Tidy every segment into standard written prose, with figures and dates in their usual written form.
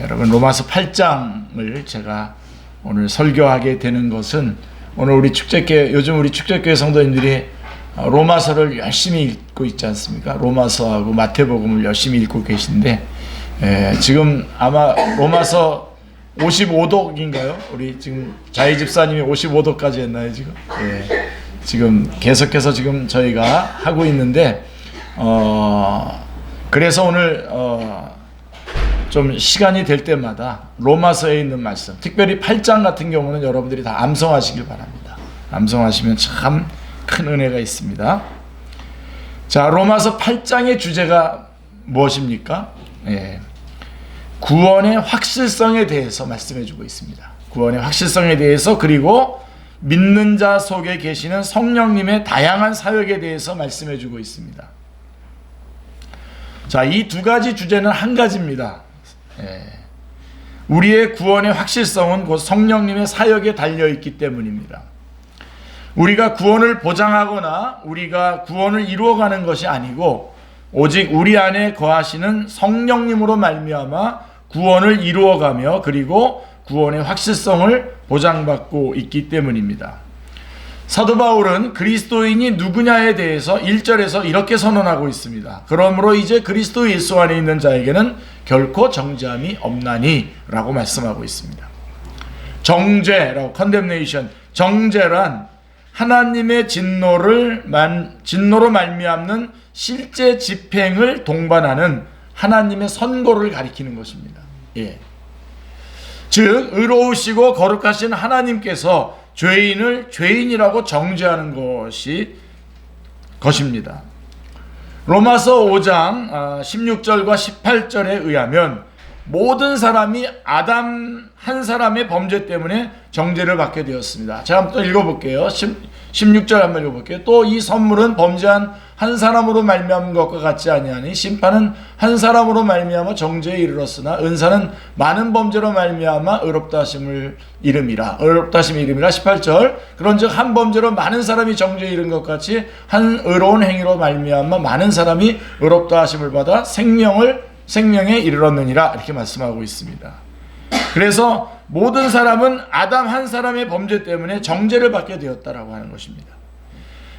여러분, 로마서 8장을 제가 오늘 설교하게 되는 것은, 오늘 요즘 우리 축제교회 성도님들이 로마서를 열심히 읽고 있지 않습니까? 로마서하고 마태복음을 열심히 읽고 계신데, 지금 아마 로마서 55독인가요? 우리 지금 자희 집사님이 55독까지 했나요, 지금? 지금 계속해서 지금 저희가 하고 있는데, 그래서 오늘 좀 시간이 될 때마다 로마서에 있는 말씀, 특별히 8장 같은 경우는 여러분들이 다 암송하시길 바랍니다. 암송하시면 참 큰 은혜가 있습니다. 자, 로마서 8장의 주제가 무엇입니까? 구원의 확실성에 대해서 말씀해 주고 있습니다. 구원의 확실성에 대해서, 그리고 믿는 자 속에 계시는 성령님의 다양한 사역에 대해서 말씀해 주고 있습니다. 자, 이 두 가지 주제는 한 가지입니다. 우리의 구원의 확실성은 곧 성령님의 사역에 달려있기 때문입니다. 우리가 구원을 보장하거나 우리가 구원을 이루어가는 것이 아니고, 오직 우리 안에 거하시는 성령님으로 말미암아 구원을 이루어가며, 그리고 구원의 확실성을 보장받고 있기 때문입니다. 사도 바울은 그리스도인이 누구냐에 대해서 1절에서 이렇게 선언하고 있습니다. 그러므로 이제 그리스도 예수 안에 있는 자에게는 결코 정죄함이 없나니 라고 말씀하고 있습니다. 정죄라고, condemnation, 정죄란 하나님의 진노로 말미암는 실제 집행을 동반하는 하나님의 선고를 가리키는 것입니다. 즉, 의로우시고 거룩하신 하나님께서 죄인을 죄인이라고 정죄하는 것입니다. 로마서 5장 16절과 18절에 의하면 모든 사람이 아담 한 사람의 범죄 때문에 정죄를 받게 되었습니다. 제가 한번 또 읽어볼게요. 16절 한번 읽어볼게요. 또 이 선물은 범죄한 한 사람으로 말미암은 것과 같지 아니하니 심판은 한 사람으로 말미암아 정죄에 이르렀으나 은사는 많은 범죄로 말미암아 의롭다 하심을 이름이라. 18절. 그런즉 한 범죄로 많은 사람이 정죄에 이른 것 같이 한 의로운 행위로 말미암아 많은 사람이 의롭다 하심을 받아 생명에 이르렀느니라. 이렇게 말씀하고 있습니다. 그래서 모든 사람은 아담 한 사람의 범죄 때문에 정죄를 받게 되었다라고 하는 것입니다.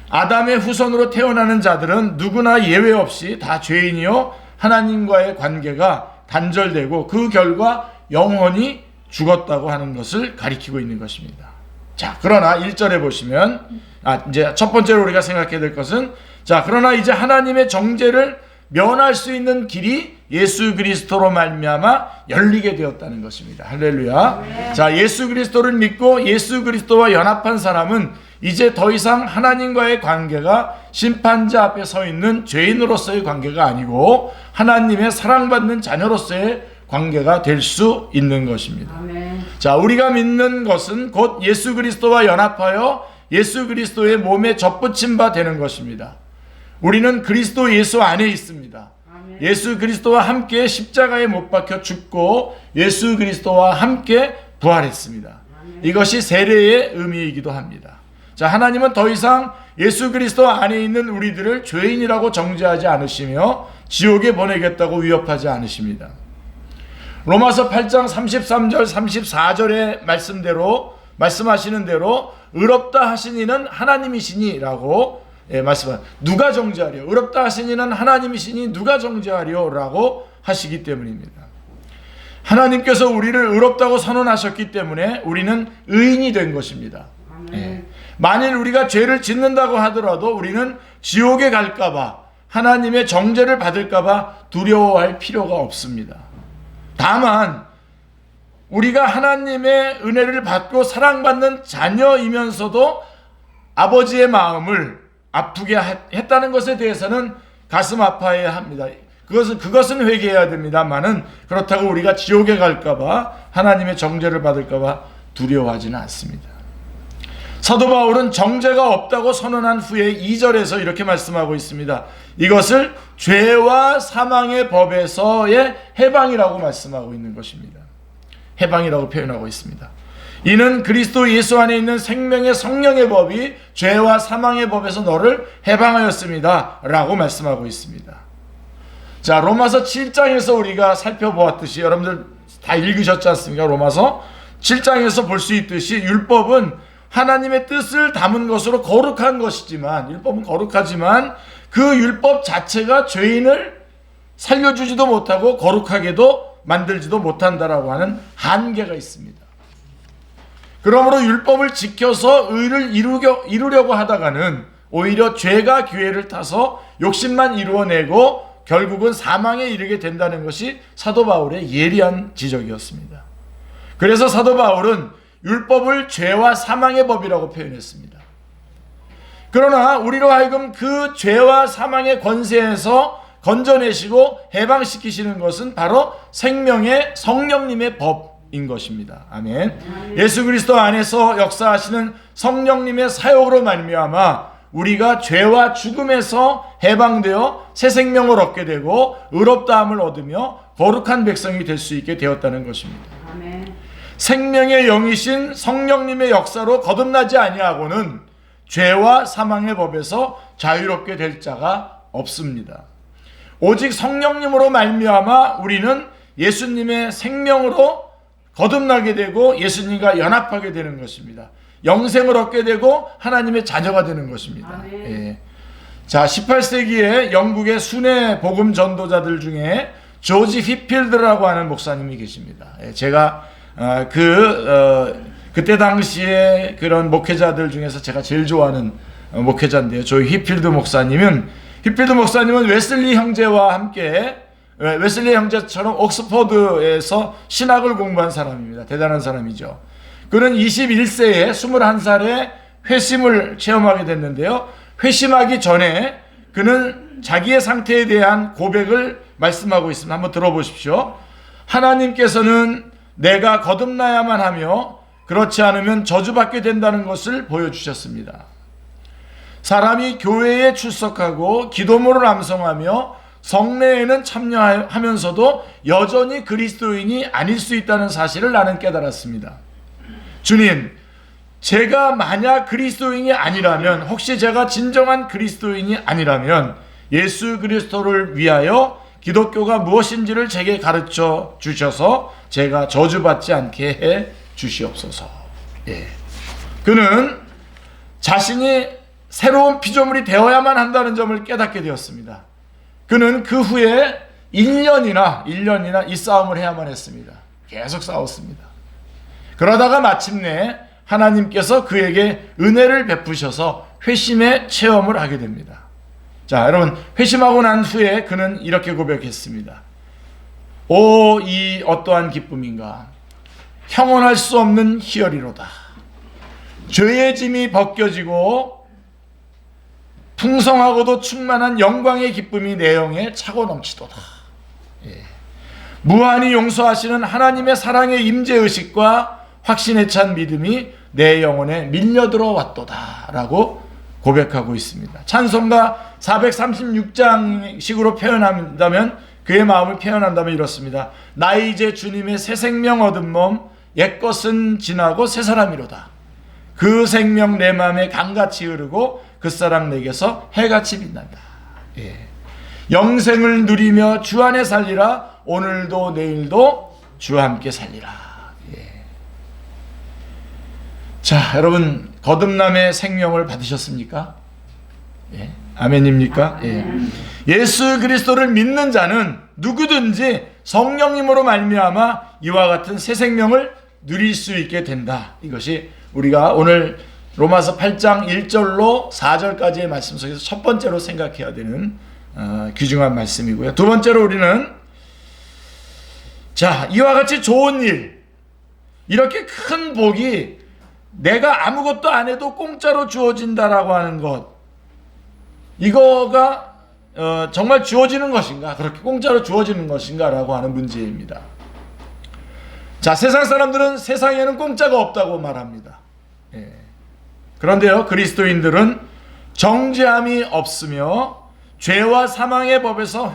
아담의 후손으로 태어나는 자들은 누구나 예외 없이 다 죄인이요, 하나님과의 관계가 단절되고 그 결과 영원히 죽었다고 하는 것을 가리키고 있는 것입니다. 자, 그러나 1절에 보시면, 이제 첫 번째로 우리가 생각해야 될 것은, 자, 그러나 이제 하나님의 정죄를 면할 수 있는 길이 예수 그리스도로 말미암아 열리게 되었다는 것입니다. 할렐루야. 네. 자, 예수 그리스도를 믿고 예수 그리스도와 연합한 사람은 이제 더 이상 하나님과의 관계가 심판자 앞에 서 있는 죄인으로서의 관계가 아니고 하나님의 사랑받는 자녀로서의 관계가 될 수 있는 것입니다. 아멘. 자, 우리가 믿는 것은 곧 예수 그리스도와 연합하여 예수 그리스도의 몸에 접붙임 바 되는 것입니다. 우리는 그리스도 예수 안에 있습니다. 아멘. 예수 그리스도와 함께 십자가에 못 박혀 죽고 예수 그리스도와 함께 부활했습니다. 아멘. 이것이 세례의 의미이기도 합니다. 자, 하나님은 더 이상 예수 그리스도 안에 있는 우리들을 죄인이라고 정죄하지 않으시며 지옥에 보내겠다고 위협하지 않으십니다. 로마서 8장 33절 34절의 말씀하시는 대로 의롭다 하신 이는 하나님이시니라고 말씀합니다. 누가 정죄하리요? 의롭다 하신 이는 하나님이시니 누가 정죄하리요? 라고 하시기 때문입니다. 하나님께서 우리를 의롭다고 선언하셨기 때문에 우리는 의인이 된 것입니다. 만일 우리가 죄를 짓는다고 하더라도 우리는 지옥에 갈까봐, 하나님의 정죄를 받을까봐 두려워할 필요가 없습니다. 다만 우리가 하나님의 은혜를 받고 사랑받는 자녀이면서도 아버지의 마음을 아프게 했다는 것에 대해서는 가슴 아파해야 합니다. 그것은 회개해야 됩니다만은, 그렇다고 우리가 지옥에 갈까봐, 하나님의 정죄를 받을까봐 두려워하지는 않습니다. 사도 바울은 정죄가 없다고 선언한 후에 2절에서 이렇게 말씀하고 있습니다. 이것을 죄와 사망의 법에서의 해방이라고 말씀하고 있는 것입니다. 해방이라고 표현하고 있습니다. 이는 그리스도 예수 안에 있는 생명의 성령의 법이 죄와 사망의 법에서 너를 해방하였습니다 라고 말씀하고 있습니다. 자, 로마서 7장에서 우리가 살펴보았듯이 여러분들 다 읽으셨지 않습니까? 로마서 7장에서 볼 수 있듯이 율법은 하나님의 뜻을 담은 것으로 거룩한 것이지만, 율법은 거룩하지만 그 율법 자체가 죄인을 살려주지도 못하고 거룩하게도 만들지도 못한다라고 하는 한계가 있습니다. 그러므로 율법을 지켜서 의를 이루려고 하다가는 오히려 죄가 기회를 타서 욕심만 이루어내고 결국은 사망에 이르게 된다는 것이 사도 바울의 예리한 지적이었습니다. 그래서 사도 바울은 율법을 죄와 사망의 법이라고 표현했습니다. 그러나 우리로 하여금 그 죄와 사망의 권세에서 건져내시고 해방시키시는 것은 바로 생명의 성령님의 법인 것입니다. 아멘. 예수 그리스도 안에서 역사하시는 성령님의 사역으로 말미암아 우리가 죄와 죽음에서 해방되어 새 생명을 얻게 되고 의롭다함을 얻으며 거룩한 백성이 될 수 있게 되었다는 것입니다. 아멘. 생명의 영이신 성령님의 역사로 거듭나지 아니하고는 죄와 사망의 법에서 자유롭게 될 자가 없습니다. 오직 성령님으로 말미암아 우리는 예수님의 생명으로 거듭나게 되고 예수님과 연합하게 되는 것입니다. 영생을 얻게 되고 하나님의 자녀가 되는 것입니다. 예. 자, 18세기에 영국의 순회 복음 전도자들 중에 조지 휘필드라고 하는 목사님이 계십니다. 예, 제가 그때 당시에 그런 목회자들 중에서 제가 제일 좋아하는 목회자인데요. 조지 휘필드 목사님은 웨슬리 형제와 함께, 웨슬리 형제처럼 옥스퍼드에서 신학을 공부한 사람입니다. 대단한 사람이죠. 그는 21세에 21살에 회심을 체험하게 됐는데요. 회심하기 전에 그는 자기의 상태에 대한 고백을 말씀하고 있습니다. 한번 들어보십시오. 하나님께서는 내가 거듭나야만 하며 그렇지 않으면 저주받게 된다는 것을 보여주셨습니다. 사람이 교회에 출석하고 기도문을 암송하며 성례에는 참여하면서도 여전히 그리스도인이 아닐 수 있다는 사실을 나는 깨달았습니다. 주님, 제가 만약 그리스도인이 아니라면, 혹시 제가 진정한 그리스도인이 아니라면 예수 그리스도를 위하여 기독교가 무엇인지를 제게 가르쳐 주셔서 제가 저주받지 않게 해 주시옵소서. 예. 그는 자신이 새로운 피조물이 되어야만 한다는 점을 깨닫게 되었습니다. 그는 그 후에 1년이나 이 싸움을 해야만 했습니다. 계속 싸웠습니다. 그러다가 마침내 하나님께서 그에게 은혜를 베푸셔서 회심의 체험을 하게 됩니다. 자, 여러분, 회심하고 난 후에 그는 이렇게 고백했습니다. 오, 이 어떠한 기쁨인가. 형언할 수 없는 희열이로다. 죄의 짐이 벗겨지고 풍성하고도 충만한 영광의 기쁨이 내 영에 차고 넘치도다. 예. 무한히 용서하시는 하나님의 사랑의 임재의식과 확신에 찬 믿음이 내 영혼에 밀려들어 왔도다 라고 고백하고 있습니다. 찬송가 436장식으로 표현한다면, 그의 마음을 표현한다면 이렇습니다. 나 이제 주님의 새 생명 얻은 몸, 옛것은 지나고 새 사람이로다. 그 생명 내 마음에 강같이 흐르고 그 사랑 내게서 해같이 빛난다. 예. 영생을 누리며 주 안에 살리라. 오늘도 내일도 주와 함께 살리라. 자, 여러분, 거듭남의 생명을 받으셨습니까? 예. 아멘입니까? 예. 예수 그리스도를 믿는 자는 누구든지 성령님으로 말미암아 이와 같은 새 생명을 누릴 수 있게 된다. 이것이 우리가 오늘 로마서 8장 1절로 4절까지의 말씀 속에서 첫 번째로 생각해야 되는 귀중한 말씀이고요. 두 번째로 우리는, 자, 이와 같이 좋은 일, 이렇게 큰 복이 내가 아무것도 안 해도 공짜로 주어진다라고 하는 것, 이거가 정말 주어지는 것인가, 그렇게 공짜로 주어지는 것인가 라고 하는 문제입니다. 자, 세상 사람들은 세상에는 공짜가 없다고 말합니다. 예. 그런데요, 그리스도인들은 정죄함이 없으며 죄와 사망의 법에서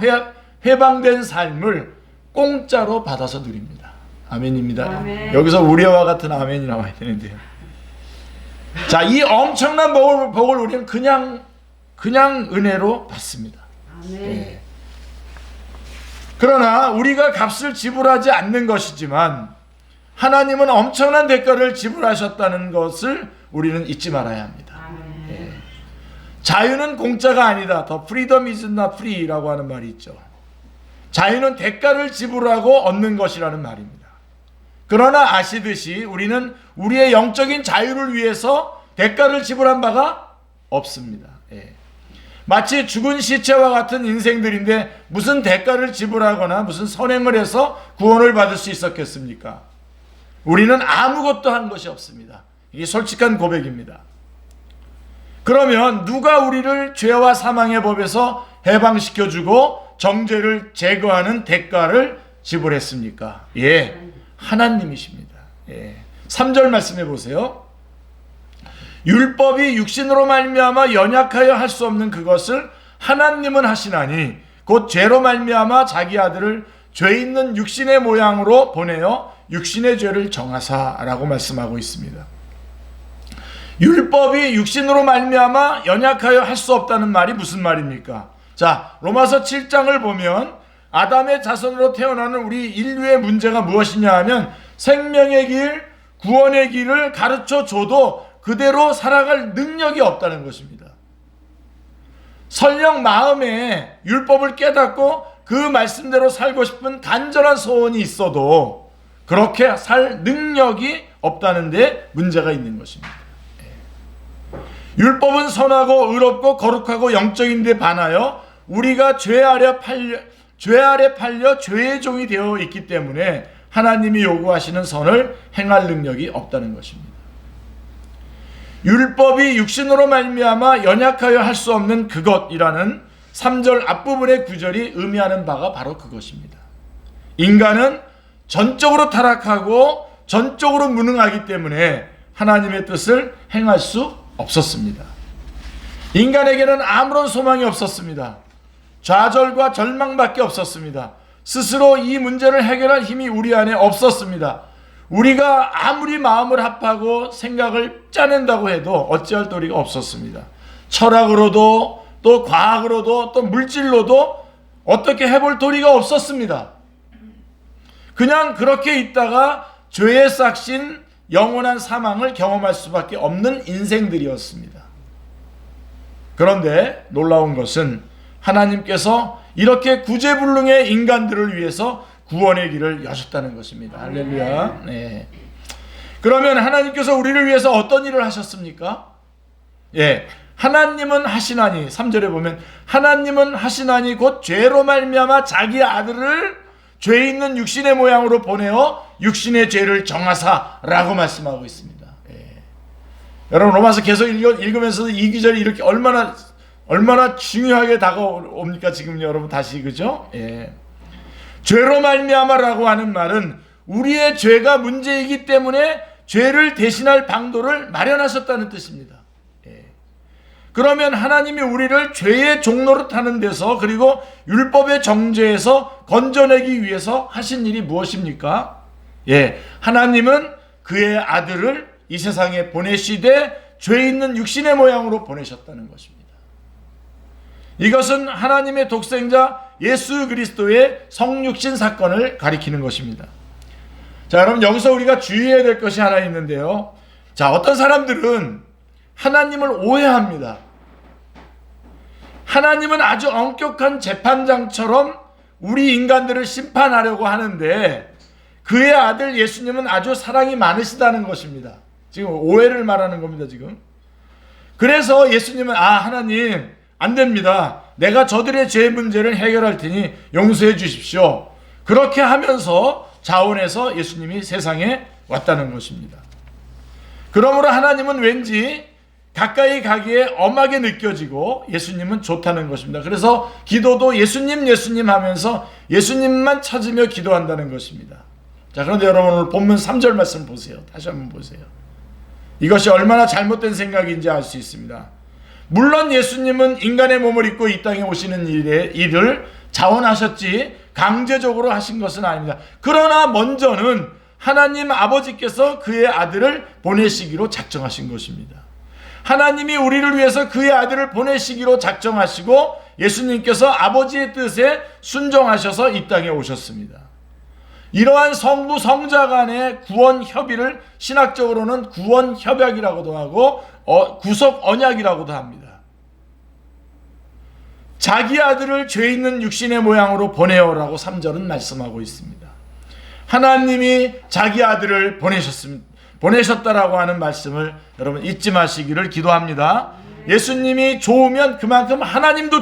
해방된 삶을 공짜로 받아서 누립니다. 아멘입니다. 아멘. 여기서 우리와 같은 아멘이 나와야 되는데요. 자, 이 엄청난 복을 우리는 그냥 은혜로 받습니다. 아멘. 예. 그러나 우리가 값을 지불하지 않는 것이지만 하나님은 엄청난 대가를 지불하셨다는 것을 우리는 잊지 말아야 합니다. 예. 자유는 공짜가 아니다. The freedom is not free라고 하는 말이 있죠. 자유는 대가를 지불하고 얻는 것이라는 말입니다. 그러나 아시듯이 우리는 우리의 영적인 자유를 위해서 대가를 지불한 바가 없습니다. 예. 마치 죽은 시체와 같은 인생들인데 무슨 대가를 지불하거나 무슨 선행을 해서 구원을 받을 수 있었겠습니까? 우리는 아무것도 한 것이 없습니다. 이게 솔직한 고백입니다. 그러면 누가 우리를 죄와 사망의 법에서 해방시켜주고 정죄를 제거하는 대가를 지불했습니까? 예, 하나님이십니다. 예. 3절 말씀해 보세요. 율법이 육신으로 말미암아 연약하여 할 수 없는 그것을 하나님은 하시나니 곧 죄로 말미암아 자기 아들을 죄 있는 육신의 모양으로 보내어 육신의 죄를 정하사라고 말씀하고 있습니다. 율법이 육신으로 말미암아 연약하여 할 수 없다는 말이 무슨 말입니까? 자, 로마서 7장을 보면 아담의 자손으로 태어나는 우리 인류의 문제가 무엇이냐 하면 생명의 길, 구원의 길을 가르쳐 줘도 그대로 살아갈 능력이 없다는 것입니다. 설령 마음에 율법을 깨닫고 그 말씀대로 살고 싶은 간절한 소원이 있어도 그렇게 살 능력이 없다는 데 문제가 있는 것입니다. 율법은 선하고 의롭고 거룩하고 영적인 데 반하여 우리가 죄 아래 팔려 죄의 종이 되어 있기 때문에 하나님이 요구하시는 선을 행할 능력이 없다는 것입니다. 율법이 육신으로 말미암아 연약하여 할 수 없는 그것이라는 3절 앞부분의 구절이 의미하는 바가 바로 그것입니다. 인간은 전적으로 타락하고 전적으로 무능하기 때문에 하나님의 뜻을 행할 수 없었습니다. 인간에게는 아무런 소망이 없었습니다. 좌절과 절망밖에 없었습니다. 스스로 이 문제를 해결할 힘이 우리 안에 없었습니다. 우리가 아무리 마음을 합하고 생각을 짜낸다고 해도 어찌할 도리가 없었습니다. 철학으로도 또 과학으로도 또 물질로도 어떻게 해볼 도리가 없었습니다. 그냥 그렇게 있다가 죄에 싹신 영원한 사망을 경험할 수밖에 없는 인생들이었습니다. 그런데 놀라운 것은 하나님께서 이렇게 구제불능의 인간들을 위해서 구원의 길을 여셨다는 것입니다. 할렐루야. 네. 그러면 하나님께서 우리를 위해서 어떤 일을 하셨습니까? 예, 하나님은 하시나니 3절에 보면 하나님은 하시나니 곧 죄로 말미암아 자기 아들을 죄 있는 육신의 모양으로 보내어 육신의 죄를 정하사라고 말씀하고 있습니다. 예. 여러분 로마서 계속 읽으면서 이 구절이 이렇게 얼마나 중요하게 다가옵니까? 지금 여러분 다시 그죠? 예. 죄로 말미암아라고 하는 말은 우리의 죄가 문제이기 때문에 죄를 대신할 방도를 마련하셨다는 뜻입니다. 예. 그러면 하나님이 우리를 죄의 종로로 타는 데서 그리고 율법의 정죄에서 건져내기 위해서 하신 일이 무엇입니까? 예, 하나님은 그의 아들을 이 세상에 보내시되 죄 있는 육신의 모양으로 보내셨다는 것입니다. 이것은 하나님의 독생자 예수 그리스도의 성육신 사건을 가리키는 것입니다. 자, 여러분 여기서 우리가 주의해야 될 것이 하나 있는데요. 자, 어떤 사람들은 하나님을 오해합니다. 하나님은 아주 엄격한 재판장처럼 우리 인간들을 심판하려고 하는데 그의 아들 예수님은 아주 사랑이 많으시다는 것입니다. 지금 오해를 말하는 겁니다. 지금. 그래서 예수님은 하나님 안 됩니다. 내가 저들의 죄 문제를 해결할 테니 용서해 주십시오. 그렇게 하면서 자원해서 예수님이 세상에 왔다는 것입니다. 그러므로 하나님은 왠지 가까이 가기에 엄하게 느껴지고 예수님은 좋다는 것입니다. 그래서 기도도 예수님 하면서 예수님만 찾으며 기도한다는 것입니다. 자, 그런데 여러분 오늘 본문 3절 말씀 보세요. 다시 한번 보세요. 이것이 얼마나 잘못된 생각인지 알 수 있습니다. 물론 예수님은 인간의 몸을 입고 이 땅에 오시는 일을 자원하셨지 강제적으로 하신 것은 아닙니다. 그러나 먼저는 하나님 아버지께서 그의 아들을 보내시기로 작정하신 것입니다. 하나님이 우리를 위해서 그의 아들을 보내시기로 작정하시고 예수님께서 아버지의 뜻에 순종하셔서 이 땅에 오셨습니다. 이러한 성부 성자 간의 구원 협의를 신학적으로는 구원 협약이라고도 하고 구속 언약이라고도 합니다. 자기 아들을 죄 있는 육신의 모양으로 보내어라고 3절은 말씀하고 있습니다. 하나님이 자기 아들을 보내셨다라고 하는 말씀을 여러분 잊지 마시기를 기도합니다. 예수님이 좋으면 그만큼 하나님도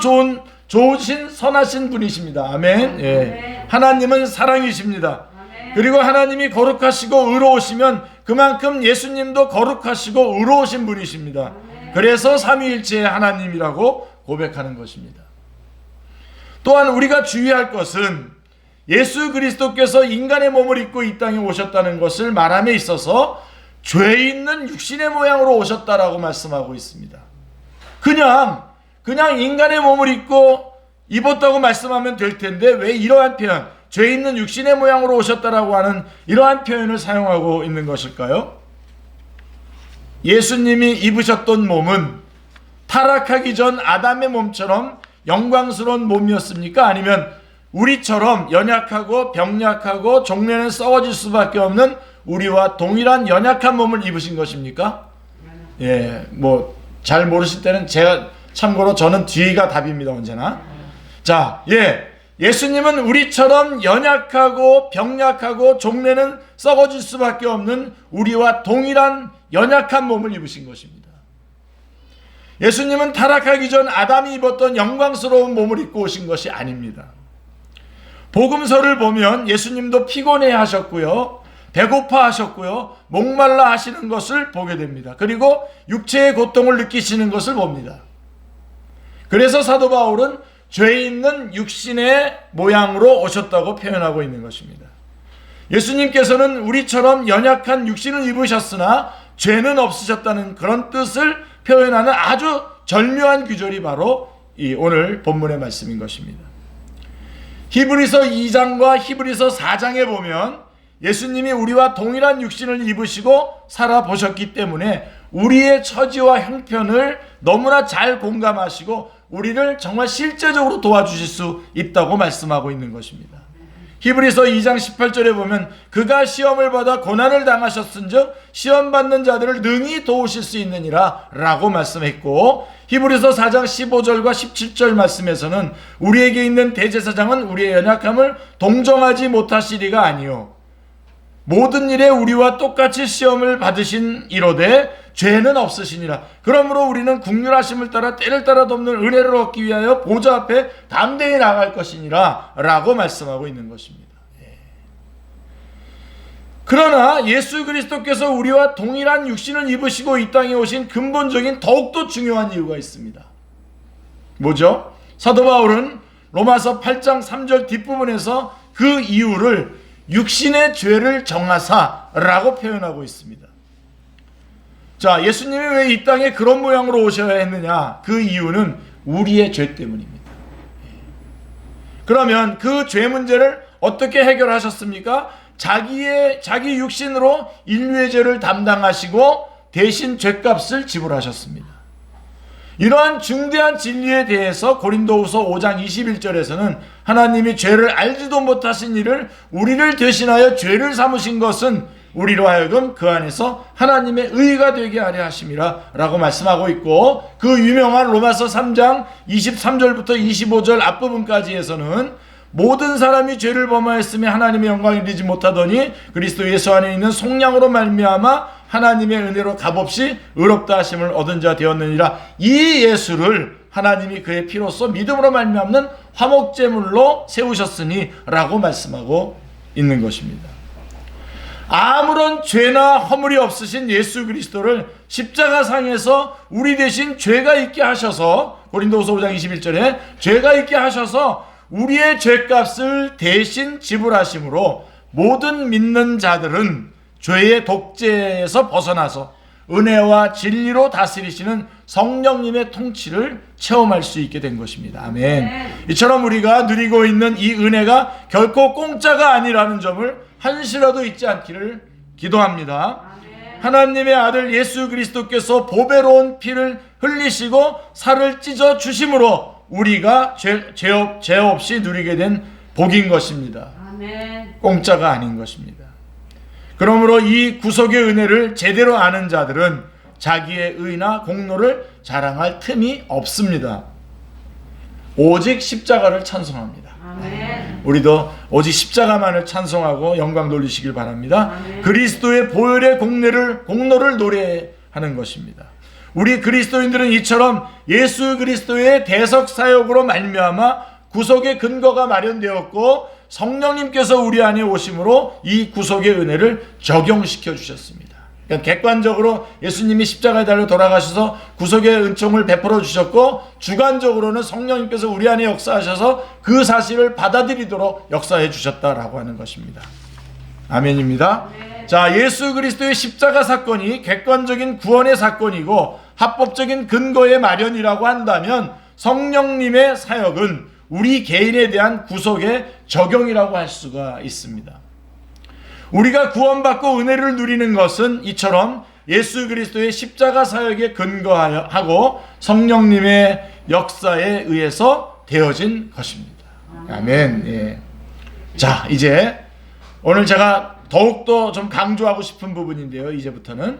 좋으신 선하신 분이십니다. 아멘. 예. 하나님은 사랑이십니다. 그리고 하나님이 거룩하시고 의로우시면 그만큼 예수님도 거룩하시고 의로우신 분이십니다. 그래서 삼위일체의 하나님이라고 고백하는 것입니다. 또한 우리가 주의할 것은 예수 그리스도께서 인간의 몸을 입고 이 땅에 오셨다는 것을 말함에 있어서 죄 있는 육신의 모양으로 오셨다라고 말씀하고 있습니다. 그냥 인간의 몸을 입었다고 말씀하면 될 텐데 왜 이러한 표현, 죄 있는 육신의 모양으로 오셨다라고 하는 이러한 표현을 사용하고 있는 것일까요? 예수님이 입으셨던 몸은 타락하기 전 아담의 몸처럼 영광스러운 몸이었습니까? 아니면 우리처럼 연약하고 병약하고 종래는 썩어질 수밖에 없는 우리와 동일한 연약한 몸을 입으신 것입니까? 예, 잘 모르실 때는 제가 참고로 저는 뒤가 답입니다, 언제나. 자, 예수님은 우리처럼 연약하고 병약하고 종래는 썩어질 수밖에 없는 우리와 동일한 연약한 몸을 입으신 것입니다. 예수님은 타락하기 전 아담이 입었던 영광스러운 몸을 입고 오신 것이 아닙니다. 복음서를 보면 예수님도 피곤해 하셨고요, 배고파 하셨고요, 목말라 하시는 것을 보게 됩니다. 그리고 육체의 고통을 느끼시는 것을 봅니다. 그래서 사도 바울은 죄 있는 육신의 모양으로 오셨다고 표현하고 있는 것입니다. 예수님께서는 우리처럼 연약한 육신을 입으셨으나 죄는 없으셨다는 그런 뜻을 표현하는 아주 절묘한 구절이 바로 이 오늘 본문의 말씀인 것입니다. 히브리서 2장과 히브리서 4장에 보면 예수님이 우리와 동일한 육신을 입으시고 살아보셨기 때문에 우리의 처지와 형편을 너무나 잘 공감하시고 우리를 정말 실제적으로 도와주실 수 있다고 말씀하고 있는 것입니다. 히브리서 2장 18절에 보면 그가 시험을 받아 고난을 당하셨은즉 시험 받는 자들을 능히 도우실 수 있느니라 라고 말씀했고, 히브리서 4장 15절과 17절 말씀에서는 우리에게 있는 대제사장은 우리의 연약함을 동정하지 못하시리가 아니요 모든 일에 우리와 똑같이 시험을 받으신 이로되 죄는 없으시니라. 그러므로 우리는 긍휼하심을 따라 때를 따라 돕는 은혜를 얻기 위하여 보좌 앞에 담대히 나갈 것이니라 라고 말씀하고 있는 것입니다. 그러나 예수 그리스도께서 우리와 동일한 육신을 입으시고 이 땅에 오신 근본적인 더욱더 중요한 이유가 있습니다. 뭐죠? 사도 바울은 로마서 8장 3절 뒷부분에서 그 이유를 육신의 죄를 정하사라고 표현하고 있습니다. 자, 예수님이 왜 이 땅에 그런 모양으로 오셔야 했느냐? 그 이유는 우리의 죄 때문입니다. 그러면 그 죄 문제를 어떻게 해결하셨습니까? 자기 육신으로 인류의 죄를 담당하시고 대신 죄값을 지불하셨습니다. 이러한 중대한 진리에 대해서 고린도후서 5장 21절에서는 하나님이 죄를 알지도 못하신 이를 우리를 대신하여 죄를 삼으신 것은 우리로 하여금 그 안에서 하나님의 의가 되게 하려 하심이라 라고 말씀하고 있고, 그 유명한 로마서 3장 23절부터 25절 앞부분까지에서는 모든 사람이 죄를 범하였으며 하나님의 영광을 이루지 못하더니 그리스도 예수 안에 있는 속량으로 말미암아 하나님의 은혜로 값없이 의롭다 하심을 얻은 자 되었느니라. 이 예수를 하나님이 그의 피로써 믿음으로 말미암는 화목제물로 세우셨으니 라고 말씀하고 있는 것입니다. 아무런 죄나 허물이 없으신 예수 그리스도를 십자가상에서 우리 대신 죄가 있게 하셔서, 고린도후서 5장 21절에 죄가 있게 하셔서 우리의 죄값을 대신 지불하심으로 모든 믿는 자들은 죄의 독재에서 벗어나서 은혜와 진리로 다스리시는 성령님의 통치를 체험할 수 있게 된 것입니다. 아멘. 이처럼 우리가 누리고 있는 이 은혜가 결코 공짜가 아니라는 점을 한시라도 잊지 않기를 기도합니다. 하나님의 아들 예수 그리스도께서 보배로운 피를 흘리시고 살을 찢어 주심으로 우리가 죄 없이 누리게 된 복인 것입니다. 아멘. 공짜가 아닌 것입니다. 그러므로 이 구속의 은혜를 제대로 아는 자들은 자기의 의나 공로를 자랑할 틈이 없습니다. 오직 십자가를 찬송합니다. 아멘. 우리도 오직 십자가만을 찬송하고 영광 돌리시길 바랍니다. 아멘. 그리스도의 보혈의 공로를 노래하는 것입니다. 우리 그리스도인들은 이처럼 예수 그리스도의 대속 사역으로 말미암아 구속의 근거가 마련되었고 성령님께서 우리 안에 오심으로 이 구속의 은혜를 적용시켜 주셨습니다. 그러니까 객관적으로 예수님이 십자가에 달려 돌아가셔서 구속의 은총을 베풀어 주셨고, 주관적으로는 성령님께서 우리 안에 역사하셔서 그 사실을 받아들이도록 역사해 주셨다라고 하는 것입니다. 아멘입니다. 네. 자, 예수 그리스도의 십자가 사건이 객관적인 구원의 사건이고 합법적인 근거의 마련이라고 한다면 성령님의 사역은 우리 개인에 대한 구속의 적용이라고 할 수가 있습니다. 우리가 구원받고 은혜를 누리는 것은 이처럼 예수 그리스도의 십자가 사역에 근거하고 성령님의 역사에 의해서 되어진 것입니다. 아멘. 예. 자, 이제 오늘 제가 더욱더 좀 강조하고 싶은 부분인데요. 이제부터는.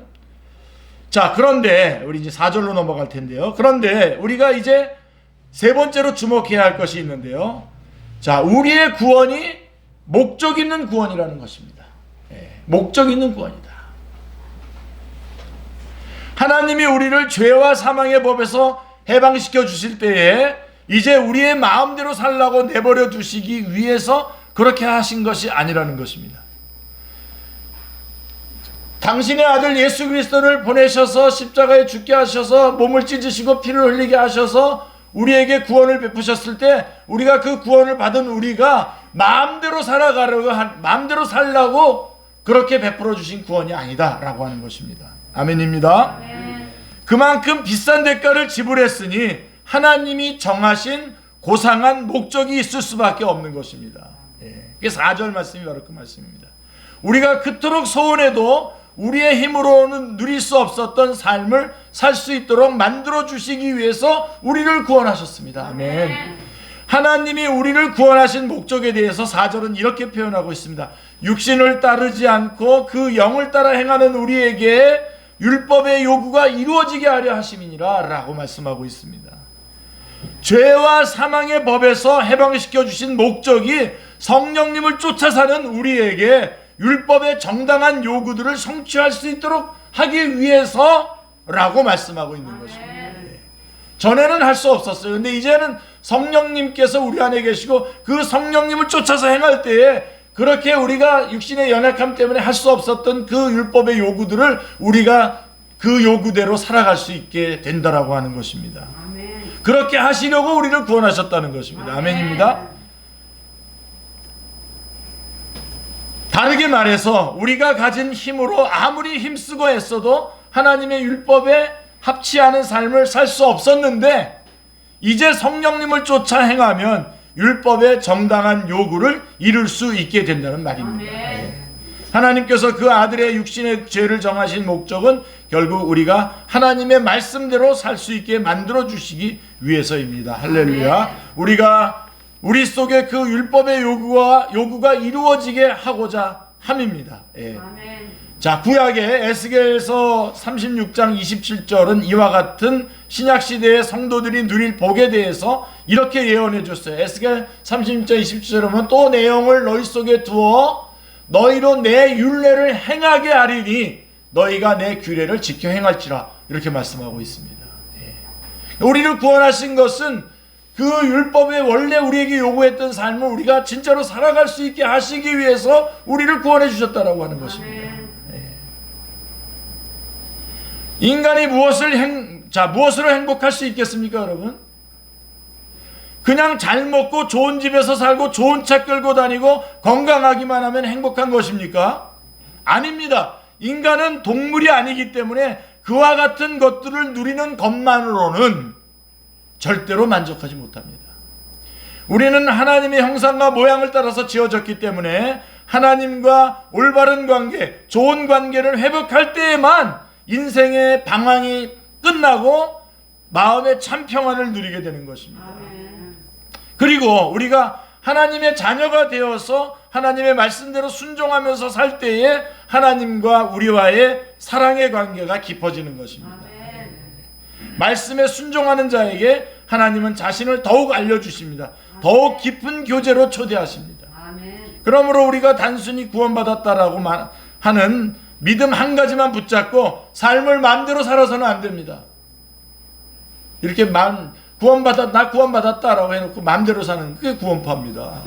자, 그런데 우리 이제 4절로 넘어갈 텐데요. 그런데 우리가 이제 세 번째로 주목해야 할 것이 있는데요. 자, 우리의 구원이 목적 있는 구원이라는 것입니다. 목적 있는 구원이다. 하나님이 우리를 죄와 사망의 법에서 해방시켜 주실 때에 이제 우리의 마음대로 살라고 내버려 두시기 위해서 그렇게 하신 것이 아니라는 것입니다. 당신의 아들 예수 그리스도를 보내셔서 십자가에 죽게 하셔서 몸을 찢으시고 피를 흘리게 하셔서 우리에게 구원을 베푸셨을 때 우리가 그 구원을 받은 우리가 마음대로 마음대로 살라고 그렇게 베풀어 주신 구원이 아니다라고 하는 것입니다. 아멘입니다. 아멘. 그만큼 비싼 대가를 지불했으니 하나님이 정하신 고상한 목적이 있을 수밖에 없는 것입니다. 그게 4절 말씀이 바로 그 말씀입니다. 우리가 그토록 소원해도 우리의 힘으로는 누릴 수 없었던 삶을 살 수 있도록 만들어 주시기 위해서 우리를 구원하셨습니다. 아멘. 하나님이 우리를 구원하신 목적에 대해서 4절은 이렇게 표현하고 있습니다. 육신을 따르지 않고 그 영을 따라 행하는 우리에게 율법의 요구가 이루어지게 하려 하심이니라 라고 말씀하고 있습니다. 죄와 사망의 법에서 해방시켜 주신 목적이 성령님을 쫓아 사는 우리에게 율법의 정당한 요구들을 성취할 수 있도록 하기 위해서라고 말씀하고 있는 것입니다. 전에는 할 수 없었어요. 근데 이제는 성령님께서 우리 안에 계시고 그 성령님을 쫓아서 행할 때에 그렇게 우리가 육신의 연약함 때문에 할 수 없었던 그 율법의 요구들을 우리가 그 요구대로 살아갈 수 있게 된다라고 하는 것입니다. 아멘. 그렇게 하시려고 우리를 구원하셨다는 것입니다. 아멘입니다. 다르게 말해서 우리가 가진 힘으로 아무리 힘쓰고 애써도 하나님의 율법에 합치 않은 삶을 살 수 없었는데 이제 성령님을 쫓아 행하면 율법의 정당한 요구를 이룰 수 있게 된다는 말입니다. 하나님께서 그 아들의 육신의 죄를 정하신 목적은 결국 우리가 하나님의 말씀대로 살 수 있게 만들어 주시기 위해서입니다. 할렐루야. 우리가 우리 속에 그 율법의 요구가 이루어지게 하고자 함입니다. 아멘. 자, 구약의 에스겔서 36장 27절은 이와 같은 신약시대의 성도들이 누릴 복에 대해서 이렇게 예언해 줬어요. 에스겔 36장 27절에 보면 또 내용을 너희 속에 두어 너희로 내 율례를 행하게 하리니 너희가 내 규례를 지켜 행할지라 이렇게 말씀하고 있습니다. 우리를 구원하신 것은 그 율법에 원래 우리에게 요구했던 삶을 우리가 진짜로 살아갈 수 있게 하시기 위해서 우리를 구원해 주셨다라고 하는 것입니다. 인간이 무엇으로 행복할 수 있겠습니까, 여러분? 그냥 잘 먹고 좋은 집에서 살고 좋은 차 끌고 다니고 건강하기만 하면 행복한 것입니까? 아닙니다. 인간은 동물이 아니기 때문에 그와 같은 것들을 누리는 것만으로는 절대로 만족하지 못합니다. 우리는 하나님의 형상과 모양을 따라서 지어졌기 때문에 하나님과 올바른 관계, 좋은 관계를 회복할 때에만 인생의 방황이 끝나고 마음의 참 평안을 누리게 되는 것입니다. 아멘. 그리고 우리가 하나님의 자녀가 되어서 하나님의 말씀대로 순종하면서 살 때에 하나님과 우리와의 사랑의 관계가 깊어지는 것입니다. 아멘. 말씀에 순종하는 자에게 하나님은 자신을 더욱 알려주십니다. 더욱 깊은 교제로 초대하십니다. 아멘. 그러므로 우리가 단순히 구원받았다라고 하는 믿음 한 가지만 붙잡고 삶을 마음대로 살아서는 안 됩니다. 이렇게 나 구원받았다라고 해놓고 마음대로 사는 그게 구원파입니다.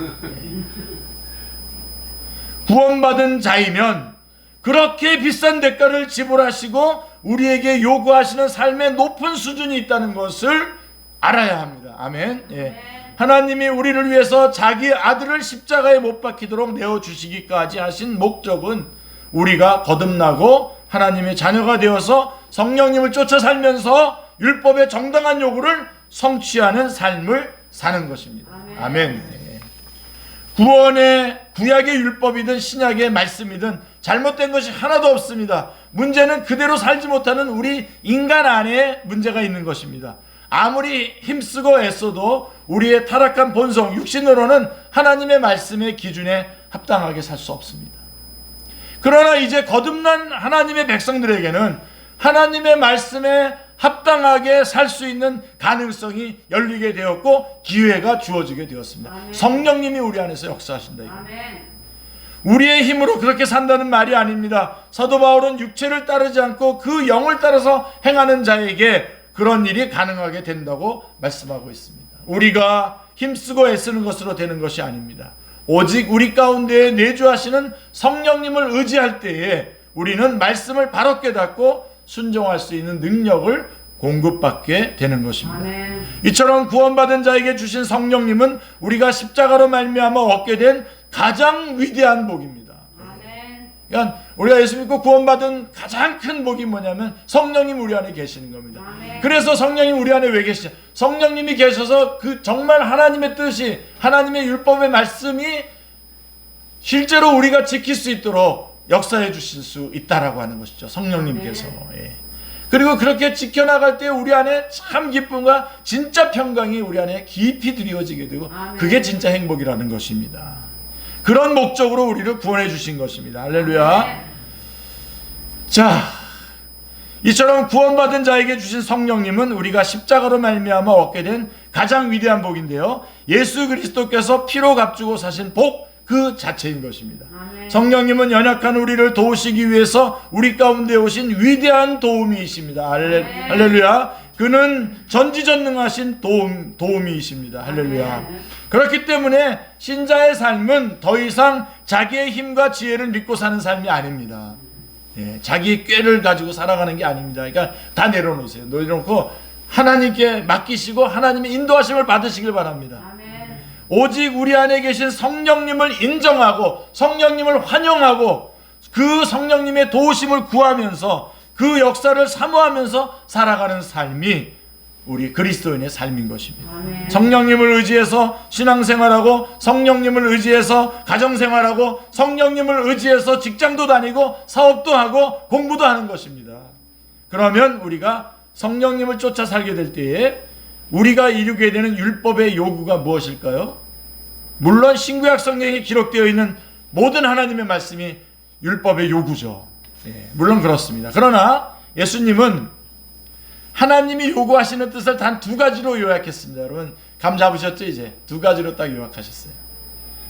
구원받은 자이면 그렇게 비싼 대가를 지불하시고 우리에게 요구하시는 삶의 높은 수준이 있다는 것을 알아야 합니다. 아멘. 예. 하나님이 우리를 위해서 자기 아들을 십자가에 못 박히도록 내어주시기까지 하신 목적은 우리가 거듭나고 하나님의 자녀가 되어서 성령님을 쫓아 살면서 율법의 정당한 요구를 성취하는 삶을 사는 것입니다. 아멘. 아멘. 예. 구원의 구약의 율법이든 신약의 말씀이든 잘못된 것이 하나도 없습니다. 문제는 그대로 살지 못하는 우리 인간 안에 문제가 있는 것입니다. 아무리 힘쓰고 애써도 우리의 타락한 본성, 육신으로는 하나님의 말씀의 기준에 합당하게 살 수 없습니다. 그러나 이제 거듭난 하나님의 백성들에게는 하나님의 말씀에 합당하게 살 수 있는 가능성이 열리게 되었고 기회가 주어지게 되었습니다. 아멘. 성령님이 우리 안에서 역사하신다. 이거. 아멘. 우리의 힘으로 그렇게 산다는 말이 아닙니다. 사도 바울은 육체를 따르지 않고 그 영을 따라서 행하는 자에게 그런 일이 가능하게 된다고 말씀하고 있습니다. 우리가 힘쓰고 애쓰는 것으로 되는 것이 아닙니다. 오직 우리 가운데에 내주하시는 성령님을 의지할 때에 우리는 말씀을 바로 깨닫고 순종할 수 있는 능력을 공급받게 되는 것입니다. 아멘. 이처럼 구원받은 자에게 주신 성령님은 우리가 십자가로 말미암아 얻게 된 가장 위대한 복입니다. 아멘. 그러니까 우리가 예수 믿고 구원받은 가장 큰 복이 뭐냐면 성령님 우리 안에 계시는 겁니다. 아멘. 그래서 성령님 우리 안에 왜 계시죠? 성령님이 계셔서 그 정말 하나님의 뜻이, 하나님의 율법의 말씀이 실제로 우리가 지킬 수 있도록 역사해 주실 수 있다라고 하는 것이죠. 성령님께서. 예. 그리고 그렇게 지켜나갈 때 우리 안에 참 기쁨과 진짜 평강이 우리 안에 깊이 드리워지게 되고 아멘. 그게 진짜 행복이라는 것입니다. 그런 목적으로 우리를 구원해 주신 것입니다. 할렐루야. 아멘. 자, 이처럼 구원받은 자에게 주신 성령님은 우리가 십자가로 말미암아 얻게 된 가장 위대한 복인데요. 예수 그리스도께서 피로 값주고 사신 복 그 자체인 것입니다. 아멘. 성령님은 연약한 우리를 도우시기 위해서 우리 가운데 오신 위대한 도우미이십니다. 할렐루야. 그는 전지전능하신 도우미이십니다. 할렐루야. 아멘. 그렇기 때문에 신자의 삶은 더 이상 자기의 힘과 지혜를 믿고 사는 삶이 아닙니다. 예, 자기의 꾀를 가지고 살아가는 게 아닙니다. 그러니까 다 내려놓으세요. 내려놓고 하나님께 맡기시고 하나님의 인도하심을 받으시길 바랍니다. 아멘. 오직 우리 안에 계신 성령님을 인정하고 성령님을 환영하고 그 성령님의 도우심을 구하면서 그 역사를 사모하면서 살아가는 삶이 우리 그리스도인의 삶인 것입니다. 아멘. 성령님을 의지해서 신앙생활하고 성령님을 의지해서 가정생활하고 성령님을 의지해서 직장도 다니고 사업도 하고 공부도 하는 것입니다. 그러면 우리가 성령님을 쫓아 살게 될 때에 우리가 이루게 되는 율법의 요구가 무엇일까요? 물론 신구약 성경에 기록되어 있는 모든 하나님의 말씀이 율법의 요구죠. 예, 물론 그렇습니다. 그러나 예수님은 하나님이 요구하시는 뜻을 단 두 가지로 요약했습니다. 여러분 감 잡으셨죠? 이제 두 가지로 딱 요약하셨어요.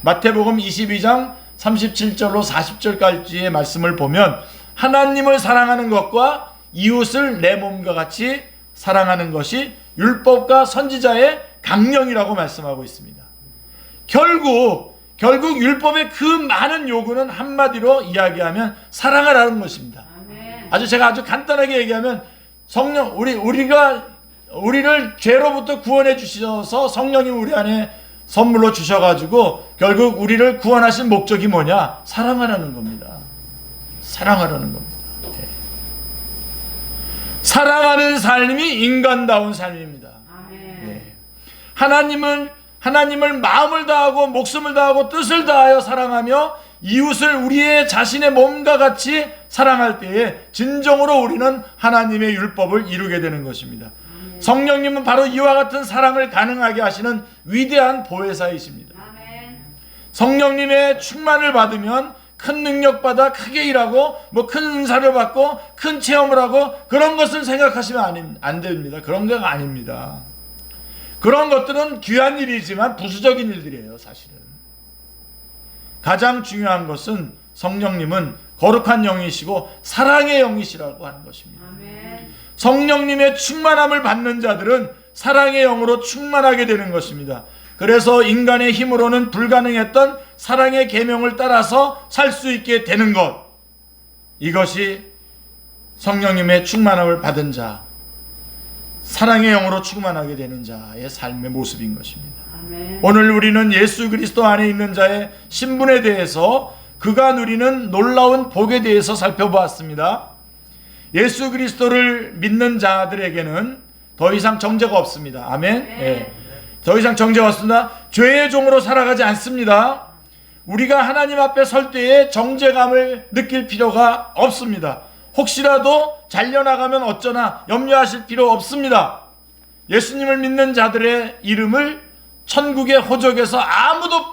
마태복음 22장 37절로 40절까지의 말씀을 보면 하나님을 사랑하는 것과 이웃을 내 몸과 같이 사랑하는 것이 율법과 선지자의 강령이라고 말씀하고 있습니다. 결국 율법의 그 많은 요구는 한마디로 이야기하면 사랑하라는 것입니다. 아멘. 제가 아주 간단하게 얘기하면 성령 우리를 죄로부터 구원해 주셔서 성령님 우리 안에 선물로 주셔가지고 결국 우리를 구원하신 목적이 뭐냐? 사랑하라는 겁니다. 사랑하라는 겁니다. 네. 사랑하는 삶이 인간다운 삶입니다. 아멘. 네. 하나님을 마음을 다하고 목숨을 다하고 뜻을 다하여 사랑하며 이웃을 우리의 자신의 몸과 같이 사랑할 때에 진정으로 우리는 하나님의 율법을 이루게 되는 것입니다. 성령님은 바로 이와 같은 사랑을 가능하게 하시는 위대한 보혜사이십니다. 아멘. 성령님의 충만을 받으면 큰 능력 받아 크게 일하고 큰 은사를 받고 큰 체험을 하고 그런 것을 생각하시면 안 됩니다. 그런 게 아닙니다. 그런 것들은 귀한 일이지만 부수적인 일들이에요. 사실은 가장 중요한 것은 성령님은 거룩한 영이시고 사랑의 영이시라고 하는 것입니다. 아멘. 성령님의 충만함을 받는 자들은 사랑의 영으로 충만하게 되는 것입니다. 그래서 인간의 힘으로는 불가능했던 사랑의 계명을 따라서 살 수 있게 되는 것, 이것이 성령님의 충만함을 받은 자, 사랑의 영으로 충만하게 되는 자의 삶의 모습인 것입니다. 아멘. 오늘 우리는 예수 그리스도 안에 있는 자의 신분에 대해서 그가 누리는 놀라운 복에 대해서 살펴보았습니다. 예수 그리스도를 믿는 자들에게는 더 이상 정죄가 없습니다. 아멘. 예. 더 이상 정죄가 없습니다. 죄의 종으로 살아가지 않습니다. 우리가 하나님 앞에 설 때에 정죄감을 느낄 필요가 없습니다. 혹시라도 잘려나가면 어쩌나 염려하실 필요 없습니다. 예수님을 믿는 자들의 이름을 천국의 호적에서 아무도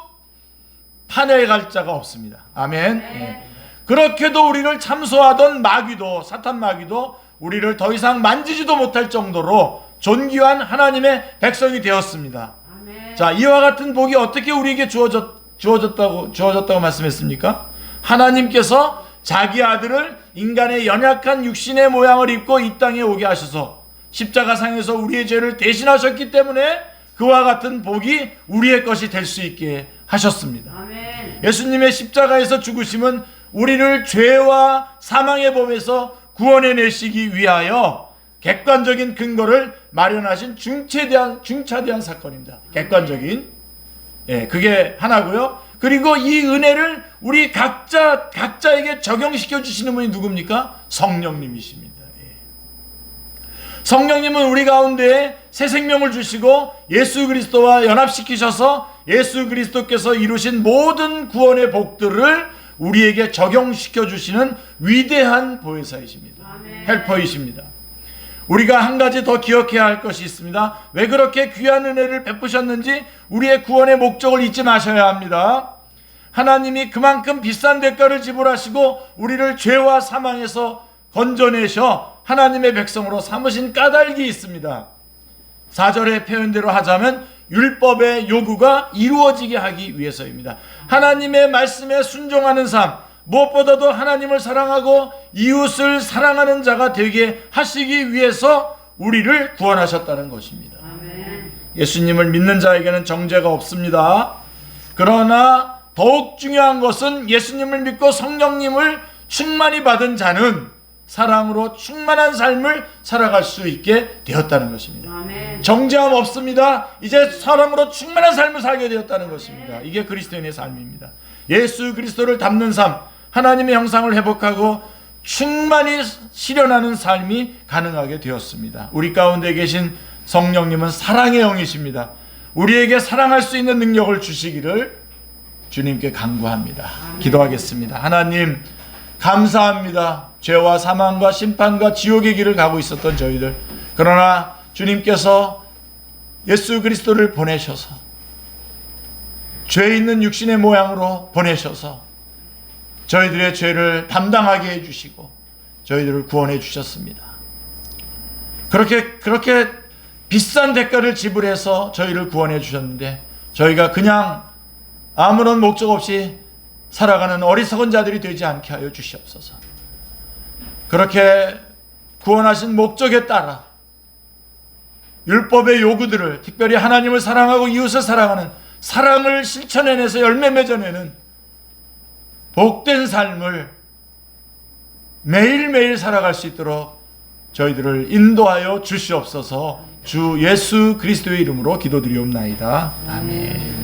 파내갈 자가 없습니다. 아멘. 예. 그렇게도 우리를 참소하던 마귀도, 사탄 마귀도 우리를 더 이상 만지지도 못할 정도로 존귀한 하나님의 백성이 되었습니다. 아멘. 자, 이와 같은 복이 어떻게 우리에게 주어졌다고 말씀했습니까? 하나님께서 자기 아들을 인간의 연약한 육신의 모양을 입고 이 땅에 오게 하셔서 십자가상에서 우리의 죄를 대신하셨기 때문에 그와 같은 복이 우리의 것이 될 수 있게 하셨습니다. 아멘. 예수님의 십자가에서 죽으심은 우리를 죄와 사망의 법에서 구원해내시기 위하여 객관적인 근거를 마련하신 중차대한 사건입니다. 객관적인, 그게 하나고요. 그리고 이 은혜를 우리 각자에게 적용시켜 주시는 분이 누굽니까? 성령님이십니다. 성령님은 우리 가운데 새 생명을 주시고 예수 그리스도와 연합시키셔서 예수 그리스도께서 이루신 모든 구원의 복들을 우리에게 적용시켜 주시는 위대한 보혜사이십니다. 아멘. 헬퍼이십니다. 우리가 한 가지 더 기억해야 할 것이 있습니다. 왜 그렇게 귀한 은혜를 베푸셨는지 우리의 구원의 목적을 잊지 마셔야 합니다. 하나님이 그만큼 비싼 대가를 지불하시고 우리를 죄와 사망에서 건져내셔 하나님의 백성으로 삼으신 까닭이 있습니다. 4절의 표현대로 하자면 율법의 요구가 이루어지게 하기 위해서입니다. 하나님의 말씀에 순종하는 삶, 무엇보다도 하나님을 사랑하고 이웃을 사랑하는 자가 되게 하시기 위해서 우리를 구원하셨다는 것입니다. 아멘. 예수님을 믿는 자에게는 정죄가 없습니다. 그러나 더욱 중요한 것은 예수님을 믿고 성령님을 충만히 받은 자는 사랑으로 충만한 삶을 살아갈 수 있게 되었다는 것입니다. 아멘. 정죄함 없습니다. 이제 사랑으로 충만한 삶을 살게 되었다는 것입니다. 이게 그리스도인의 삶입니다. 예수 그리스도를 닮는 삶, 하나님의 형상을 회복하고 충만히 실현하는 삶이 가능하게 되었습니다. 우리 가운데 계신 성령님은 사랑의 영이십니다. 우리에게 사랑할 수 있는 능력을 주시기를 주님께 간구합니다. 기도하겠습니다. 하나님 감사합니다. 죄와 사망과 심판과 지옥의 길을 가고 있었던 저희들, 그러나 주님께서 예수 그리스도를 보내셔서 죄 있는 육신의 모양으로 보내셔서 저희들의 죄를 담당하게 해주시고 저희들을 구원해 주셨습니다. 그렇게 비싼 대가를 지불해서 저희를 구원해 주셨는데 저희가 그냥 아무런 목적 없이 살아가는 어리석은 자들이 되지 않게 하여 주시옵소서. 그렇게 구원하신 목적에 따라 율법의 요구들을, 특별히 하나님을 사랑하고 이웃을 사랑하는 사랑을 실천해내서 열매 맺어내는 복된 삶을 매일매일 살아갈 수 있도록 저희들을 인도하여 주시옵소서. 주 예수 그리스도의 이름으로 기도드리옵나이다. 아멘.